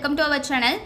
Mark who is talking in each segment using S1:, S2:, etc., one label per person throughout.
S1: Welcome to our channel.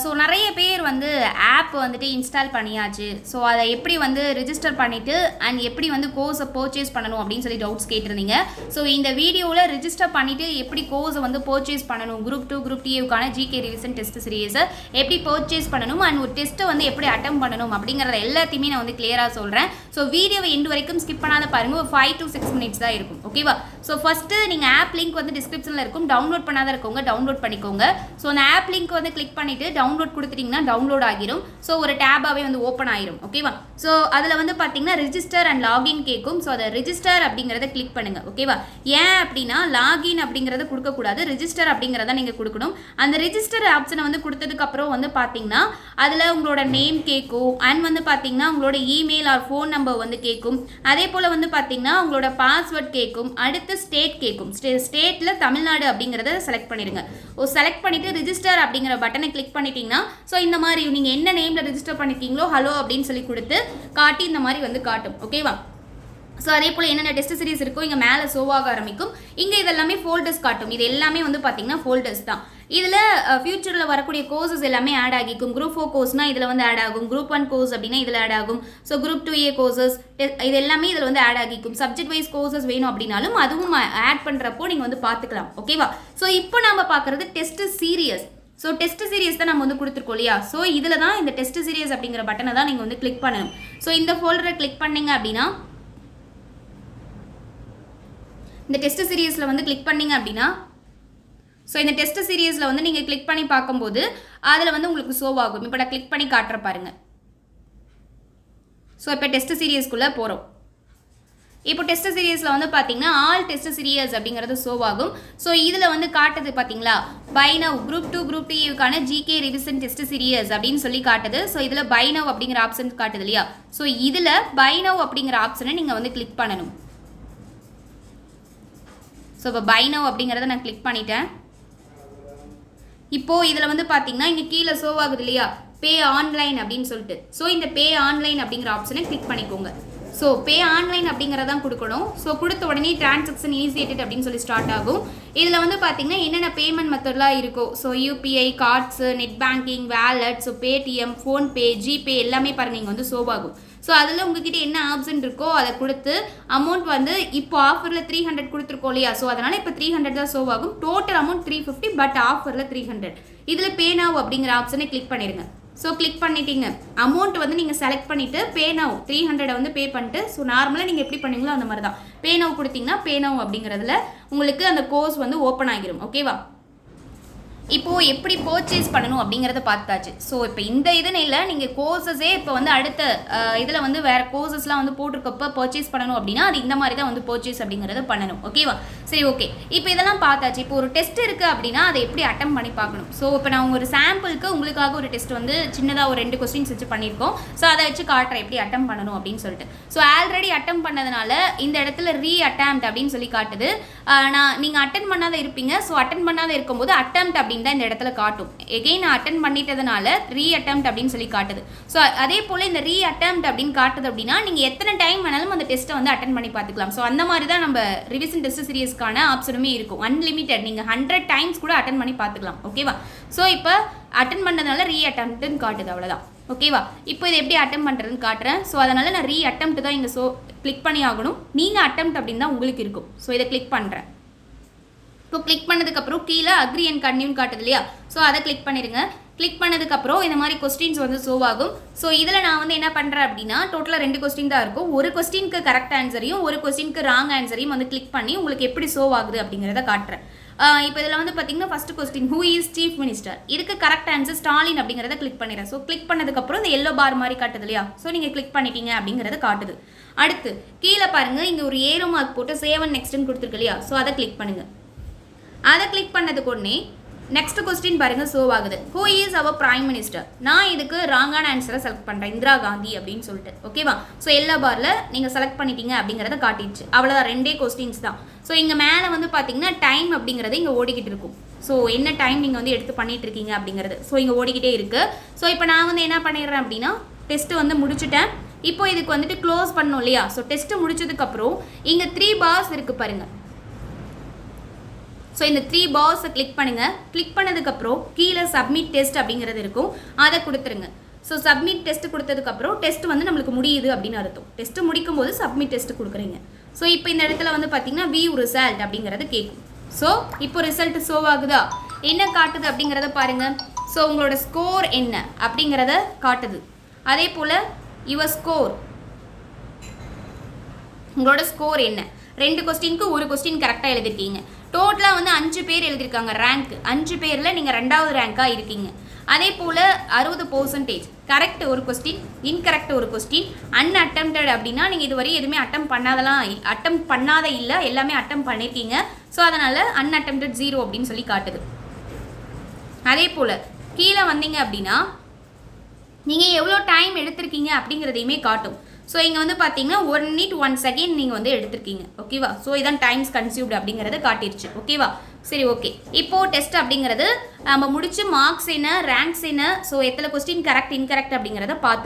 S1: So நிறைய பேர் வந்து ஆப் வந்துட்டு இன்ஸ்டால் பண்ணியாச்சு. ஸோ அதை எப்படி வந்து ரிஜிஸ்டர் பண்ணிவிட்டு அண்ட் எப்படி வந்து கோர்ஸை பர்ச்சேஸ் பண்ணணும் அப்படின்னு சொல்லி டவுட்ஸ் கேட்டிருந்தீங்க. ஸோ இந்த வீடியோவில் ரிஜிஸ்டர் பண்ணிவிட்டு எப்படி கோர்ஸை வந்து பர்ச்சேஸ் பண்ணணும், குரூப் 2 குரூப் டிஏவுக்கான ஜிகே ரிவிஷன் டெஸ்ட் சீரியஸை எப்படி பர்ச்சேஸ் பண்ணணும் அண்ட் ஒரு டெஸ்ட்டை வந்து எப்படி அட்டம் பண்ணணும் அப்படிங்கிறத எல்லாத்தையுமே நான் வந்து கிளியராக சொல்கிறேன். ஸோ வீடியோவை எண்டு வரைக்கும் ஸ்கிப் பண்ணாத பாருங்கள். ஒரு 5 to 6 minutes தான் இருக்கும். ஓகேவா? ஸோ ஃபஸ்ட்டு நீங்கள் ஆப் லிங்க் வந்து டிஸ்கிரிப்ஷனில் இருக்கும். டவுன்லோட் பண்ணாத இருக்கவங்க டவுன்லோட் பண்ணிக்கோங்க. ஸோ அந்த ஆப் லிங்க் வந்து கிளிக் பண்ணிவிட்டு டவுன்லோட் கொடுத்துட்டிங்கன்னா டவுன்லோட் ஆகிரும். ஸோ ஒரு டேபாகவே வந்து ஓப்பன் ஆகிரும். ஓகேவா? ஸோ அதில் வந்து பார்த்தீங்கன்னா ரிஜிஸ்டர் அண்ட் லாகின் கேட்கும். ஸோ அதை ரிஜிஸ்டர் அப்படிங்கிறத கிளிக் பண்ணுங்கள். ஓகேவா? ஏன் அப்படின்னா லாகின் அப்படிங்கிறத கொடுக்கக்கூடாது, ரிஜிஸ்டர் அப்படிங்கிறத நீங்கள் கொடுக்கணும். அந்த ரிஜிஸ்டர் ஆப்ஷனை வந்து கொடுத்ததுக்கப்புறம் வந்து பார்த்தீங்கன்னா அதில் உங்களோட நேம் கேட்கும் அண்ட் வந்து பார்த்தீங்கன்னா உங்களோட இமெயில் ஆர் ஃபோன் நம்பர் வந்து கேட்கும். அதே போல் வந்து பார்த்தீங்கன்னா உங்களோட பாஸ்வேர்ட் கேட்கும். அடுத்து ஸ்டேட் கேட்கும். ஸ்டேட்டில் தமிழ்நாடு அப்படிங்கிறத செலக்ட் பண்ணிடுங்க. செலக்ட் பண்ணிவிட்டு ரிஜிஸ்டர் அப்படிங்கிற பட்டனை கிளிக் பண்ணிட்டீங்கன்னா ஸோ இந்த மாதிரி நீங்கள் என்ன நேமில் ரிஜிஸ்டர் பண்ணியிருக்கீங்களோ ஹலோ அப்படின்னு சொல்லி கொடுத்து காட்டி இந்த மாதிரி வந்து காட்டும். ஓகேவா? ஸோ அதே போல் என்னென்ன டெஸ்ட் சீரிஸ் இருக்கோ இங்கே மேலே ஷோவாக ஆரம்பிக்கும். இங்கே இதெல்லாமே ஃபோல்டர்ஸ் காட்டும். இது எல்லாமே வந்து பார்த்தீங்கன்னா ஃபோல்டர்ஸ் தான். இதில் ஃபியூச்சரில் வரக்கூடிய கோர்சஸ் எல்லாமே ஆட் ஆகிக்கும். குரூப் 4 கோர்ஸ்னால் இதில் வந்து ஆட் ஆகும். குரூப் 1 கோர்ஸ் அப்படின்னா இதில் ஆட் ஆகும். ஸோ குரூப் 2A கோர்சஸ் இது எல்லாமே இதில் வந்து ஆட் ஆகிக்கும். சப்ஜெக்ட் வைஸ் கோர்சஸ் வேணும் அப்படின்னாலும் அதுவும் ஆட் பண்ணுறப்போ நீங்கள் வந்து பார்த்துக்கலாம். ஓகேவா? ஸோ இப்போ நம்ம பார்க்குறது test serious. So test serious தான் நம்ம வந்து கொடுத்துருக்கோம் இல்லையா? ஸோ இதில் தான் இந்த டெஸ்ட் சீரியஸ் அப்படிங்கிற பட்டனை தான் நீங்கள் வந்து கிளிக் பண்ணணும். ஸோ இந்த ஃபோல்டரை கிளிக் பண்ணிங்க அப்படின்னா இந்த டெஸ்ட் சீரியஸில் வந்து கிளிக் பண்ணிங்க அப்படின்னா ஸோ இந்த டெஸ்ட் சீரியஸில் வந்து நீங்கள் கிளிக் பண்ணி பார்க்கும்போது அதில் வந்து உங்களுக்கு ஷோவ் ஆகும். இப்போ நான் கிளிக் பண்ணி காட்டுற பாருங்க. ஸோ இப்போ டெஸ்ட் சீரியஸ்க்குள்ளே போகிறோம். இப்போ டெஸ்ட் சீரியஸில் வந்து பார்த்தீங்கன்னா ஆல் டெஸ்ட் சீரியஸ் அப்படிங்கிறது ஷோவ் ஆகும். ஸோ இதில் வந்து காட்டுது பார்த்தீங்களா, பை நவ் குரூப் 2 குரூப் டிஏவுக்கான ஜிகே ரிவிஷன் டெஸ்ட் சீரியஸ் அப்படின்னு சொல்லி காட்டுது. ஸோ இதில் பை நவ் அப்படிங்கிற ஆப்ஷன் காட்டுது இல்லையா? ஸோ இதில் பை நவ் அப்படிங்கிற ஆப்ஷனை நீங்கள் வந்து கிளிக் பண்ணணும். ஸோ இப்போ பை நவ் அப்படிங்கிறத நான் கிளிக் பண்ணிட்டேன். இப்போது இதில் வந்து பார்த்தீங்கன்னா இங்கே கீழே ஷோவ் ஆகுது இல்லையா, பே ஆன்லைன் அப்படின்னு சொல்லிட்டு. ஸோ இந்த பே ஆன்லைன் அப்படிங்கிற ஆப்ஷனை கிளிக் பண்ணிக்கோங்க. ஸோ பே ஆன்லைன் அப்படிங்கிறதான் கொடுக்கணும். ஸோ கொடுத்த உடனே டிரான்சாக்ஷன் இனிஷியேட்டட் அப்படின்னு சொல்லி ஸ்டார்ட் ஆகும். இதில் வந்து பார்த்தீங்கன்னா என்னென்ன பேமெண்ட் மெத்தட்லாம் இருக்கோ, so UPI, cards, net banking, wallet, so Paytm, PhonePe, GPay எல்லாமே பாருங்கள் இங்கே வந்து ஷோவ் ஆகும். ஸோ அதில் உங்ககிட்ட என்ன ஆப்ஷன் இருக்கோ அதை கொடுத்து அமௌண்ட் வந்து இப்போ ஆஃபரில் 300 கொடுத்துருக்கோம் இல்லையா? ஸோ அதனால் இப்போ 300 தான் ஷோவ் ஆகும். டோட்டல் அமௌண்ட் 350, பட் ஆஃபரில் 300. இதில் பே நவ் அப்படிங்கிற ஆப்ஷனை கிளிக் பண்ணிடுங்க. ஸோ கிளிக் பண்ணிட்டீங்க. அமௌண்ட் வந்து நீங்கள் செலக்ட் பண்ணிவிட்டு பே நவ் 300 வந்து பே பண்ணிட்டு, ஸோ நார்மலாக நீங்கள் எப்படி பண்ணீங்களோ அந்த மாதிரி தான் பே நவ் கொடுத்தீங்கன்னா பே நவ் அப்படிங்கிறதுல உங்களுக்கு அந்த கோர்ஸ் வந்து ஓப்பன் ஆகிரும். ஓகேவா? இப்போது எப்படி பர்ச்சேஸ் பண்ணணும் அப்படிங்கிறத பார்த்தாச்சு. ஸோ இப்போ இந்த இதுன்னு இல்லை, நீங்கள் கோர்ஸஸே இப்போ வந்து அடுத்த இதில் வந்து வேறு கோர்ஸஸ்லாம் வந்து போட்டிருக்கப்போ பர்ச்சேஸ் பண்ணணும் அப்படின்னா அது இந்த மாதிரி தான் வந்து பர்ச்சேஸ் அப்படிங்கிறத பண்ணணும். ஓகேவா? சரி, ஓகே. இப்போ இதெல்லாம் பார்த்தாச்சு. இப்போ ஒரு டெஸ்ட் இருக்குது அப்படின்னா அதை எப்படி அட்டம் பண்ணி பார்க்கணும். ஸோ இப்போ நான் ஒரு சாம்பிளுக்கு உங்களுக்காக ஒரு டெஸ்ட் வந்து சின்னதாக ஒரு 2 கொஸ்டின்ஸ் வச்சு பண்ணியிருக்கோம். ஸோ அதை வச்சு காட்டுறேன் எப்படி அட்டம் பண்ணணும் அப்படின்னு சொல்லிட்டு. ஸோ ஆல்ரெடி அட்டம் பண்ணதுனால இந்த இடத்துல அட்டெம்ப்ட் அப்படின்னு சொல்லி காட்டுது. நீங்கள் அட்டன் பண்ணாத இருப்பீங்க. ஸோ அட்டன் பண்ணாத இருக்கும்போது அட்டெம்ப்ட் அப்படின்னு தான் இந்த இடத்துல காட்டும். எகெயின் நான் அட்டன் பண்ணிட்டதுனால அட்டெம்ப்ட் அப்படின்னு சொல்லி காட்டுது. ஸோ அதே போல் இந்த அட்டெம்ப்ட் அப்படின்னு காட்டுது அப்படின்னா நீங்கள் எத்தனை டைம் வேணாலும் அந்த டெஸ்ட்டை வந்து அட்டன் பண்ணி பார்த்துக்கலாம். ஸோ அந்த மாதிரி தான் நம்ம ரிவிஷன் டெஸ்ட் சீரியஸ்க்கான ஆப்ஷனுமே இருக்கும். அன்லிமிட்டட், நீங்கள் 100 டைம்ஸ் கூட அட்டன் பண்ணி பார்த்துக்கலாம். ஓகேவா? ஸோ இப்போ அட்டன் பண்ணதுனால அட்டெம்ப்ட்னு காட்டுது. அவ்வளோதான். ஓகேவா? இப்போ இதை எப்படி அட்டம் பண்ணுறதுன்னு காட்டுறேன். ஸோ அதனால் நான் அட்டெம்ப்ட் தான் இங்கே கிளிக் பண்ணி ஆகணும். நீங்கள் அட்டெம்ப்ட் அப்படின்னு தான் உங்களுக்கு இருக்கும். ஸோ இதை கிளிக் பண்ணுறேன். இப்போ கிளிக் பண்ணதுக்கப்புறம் கீழே அக்ரி அண்ட் கன்டினியூன்னு காட்டுது இல்லையா? ஸோ அதை கிளிக் பண்ணிடுங்க. கிளிக் பண்ணதுக்கப்புறம் இந்த மாதிரி கொஸ்டின்ஸ் வந்து ஷோவ் ஆகும். ஸோ இதில் நான் வந்து என்ன பண்ணுறேன் அப்படின்னா டோட்டலாக 2 கொஸ்டின் தான் இருக்கும். ஒரு கொஸ்டினுக்கு கரெக்ட் ஆன்சரையும் ஒரு கொஸ்டினுக்கு ராங் ஆன்சரையும் வந்து கிளிக் பண்ணி உங்களுக்கு எப்படி ஷோவ் ஆகுது அப்படிங்கிறத காட்டுறேன். இப்போ இதில் வந்து பார்த்தீங்கன்னா first question, who is chief minister? இதுக்கு கரெக்ட் ஆன்சர் ஸ்டாலின் அப்படிங்கிறத கிளிக் பண்ணிடுறேன். ஸோ கிளிக் பண்ணதுக்கப்புறம் இந்த எல்லோ பார் மாதிரி காட்டுது இல்லையா? ஸோ நீங்கள் கிளிக் பண்ணிட்டீங்க அப்படிங்கிறத காட்டுது. அடுத்து கீழே பாருங்கள், இங்கே ஒரு ஏரோ மார்க் போட்டு சேவ் நெக்ஸ்ட்னு கொடுத்துருக்கு இல்லையா? ஸோ அதை கிளிக் பண்ணுங்கள். அதை கிளிக் பண்ணதுக்கு உடனே நெக்ஸ்ட் கொஸ்டின் பாருங்கள் ஷோவ் ஆகுது. Who is our prime minister? நான் இதுக்கு ராங்கான ஆன்சரை செலக்ட் பண்ணுறேன், இந்திரா காந்தி அப்படின்னு சொல்லிட்டு. ஓகேவா? ஸோ எல்லா பாரில் நீங்கள் செலக்ட் பண்ணிட்டீங்க அப்படிங்கிறத காட்டிடுச்சு. அவ்வளோதான், 2 கொஸ்டின்ஸ் தான். ஸோ இங்கே மேலே வந்து பார்த்தீங்கன்னா டைம் அப்படிங்கிறது இங்கே ஓடிக்கிட்டு இருக்கும். ஸோ என்ன டைம் நீங்கள் வந்து எடுத்து பண்ணிட்டு இருக்கீங்க அப்படிங்கிறது ஸோ இங்கே ஓடிக்கிட்டே இருக்குது. ஸோ இப்போ நான் வந்து என்ன பண்ணிடுறேன் அப்படின்னா டெஸ்ட்டு வந்து முடிச்சுட்டேன். இப்போ இதுக்கு வந்துட்டு க்ளோஸ் பண்ணணும் இல்லையா? ஸோ டெஸ்ட்டு முடிச்சதுக்கப்புறம் இங்கே 3 bars இருக்குது பாருங்கள். ஸோ இந்த 3 பாக்ஸை கிளிக் பண்ணுங்கள். கிளிக் பண்ணதுக்கப்புறம் கீழே சப்மிட் டெஸ்ட் அப்படிங்கிறது இருக்கும், அதை கொடுத்துருங்க. ஸோ சப்மிட் டெஸ்ட் கொடுத்ததுக்கப்புறம் டெஸ்ட் வந்து நம்மளுக்கு முடியுது அப்படின்னு அர்த்தம். டெஸ்ட் முடிக்கும் போது சப்மிட் டெஸ்ட் கொடுக்குறீங்க. ஸோ இப்போ இந்த இடத்துல வந்து பார்த்தீங்கன்னா வியூ ரிசல்ட் அப்படிங்கிறது கேட்கும். ஸோ இப்போ ரிசல்ட் ஷோ ஆகுதா, என்ன காட்டுது அப்படிங்கிறத பாருங்கள். ஸோ உங்களோட ஸ்கோர் என்ன அப்படிங்கிறத காட்டுது. அதே போல் யுவர் ஸ்கோர், உங்களோட ஸ்கோர் என்ன, 2 கொஸ்டினுக்கு 1 கொஸ்டின் கரெக்டாக எழுதிருக்கீங்க. டோட்டலாக வந்து 5 பேர் எழுதியிருக்காங்க ரேங்க். 5 பேரில் நீங்கள் 2வது ரேங்காக இருக்கீங்க. அதே போல் 60% கரெக்ட் 1 கொஸ்டின், இன்கரெக்ட் 1 கொஸ்டின், அன்அட்டெம்ப்டட் அப்படின்னா நீங்கள் இதுவரை எதுவுமே அட்டம் பண்ணாத இல்லை, எல்லாமே அட்டம் பண்ணியிருக்கீங்க. ஸோ அதனால் அன்அட்டெம்ப்டட் 0 அப்படின்னு சொல்லி காட்டுது. அதே போல் கீழே வந்தீங்க அப்படின்னா நீங்கள் எவ்வளோ டைம் எடுத்திருக்கீங்க அப்படிங்கிறதையுமே காட்டும். ஸோ இங்கே வந்து பார்த்தீங்கன்னா 1 minute 1 second நீங்கள் வந்து எடுத்திருக்கீங்க. ஓகேவா? ஸோ இதான் டைம்ஸ் கன்சியூம்டு அப்படிங்கிறது காட்டிருச்சு. ஓகேவா? சரி, ஓகே. இப்போது டெஸ்ட் அப்படிங்கிறது நம்ம முடிச்சு மார்க்ஸ் என்ன, ரேங்க்ஸ் என்ன, ஸோ எத்தனை கொஸ்டின் கரெக்ட் இன்கரெக்ட் அப்படிங்கிறத பார்த்தா